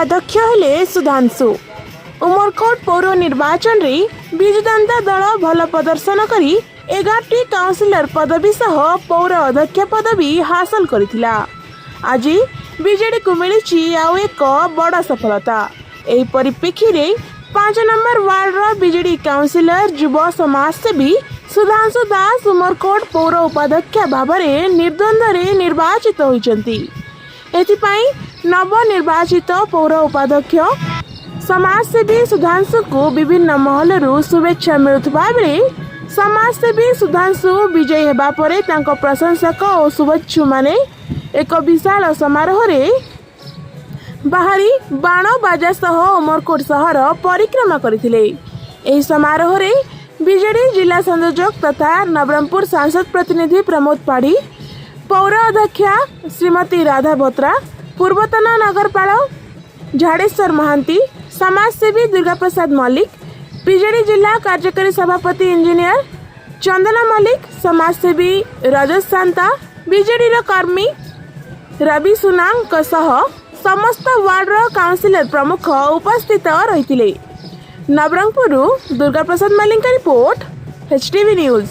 उपाध्यक्ष हेले सुधांशु। उमरकोट पौर निर्वाचन रे विजु जनता दल भल प्रदर्शन करी 11टी काउंसिलर पदवी सह पौर अध्यक्ष पदवी हासिल करथिला। आज बीजेडी को मिली आउ एक बड़ सफलता। एही परिप्रेक्षी रे 5 नंबर वार्ड रो बीजेडी काउंसिलर युव समाजसेवी सुधांशु दास उमरकोट पौर उपाध्यक्ष भाव में निर्द्वंद्व निर्वाचित होइचंती। एथिपाई नवनिर्वाचित पौर उपाध्यक्ष समाजसेवी सुधांशु को विभिन्न महलरू शुभेच्छा मिलुवा बेले समाजसेवी सुधांशु विजयी हेबा परे तांको प्रशंसक और शुभेच्छु माने एक विशाल समारोह रे बाहरी बाण बाजा सह उमरकोट सहर परिक्रमा करथिले। एही समारोह रे बीजेडी जिला संयोजक तथा नवरंगपुर सांसद प्रतिनिधि प्रमोद पाढ़ी, पौर अध्यक्षा श्रीमती राधा बोत्रा, पूर्वतन नगरपाल झाड़ेश्वर महांती, समाजसेवी दुर्गा प्रसाद मल्लिक, बीजेडी जिला कार्यकारी सभापति इंजीनियर चंदना मल्लिक, समाजसेवी रजत शांता, बीजेडी कर्मी रवि सुनांग सह समस्त वार्ड काउंसिलर प्रमुख उपस्थित रही। Nabarangpur Durga Prasad Mallik report, HTV news.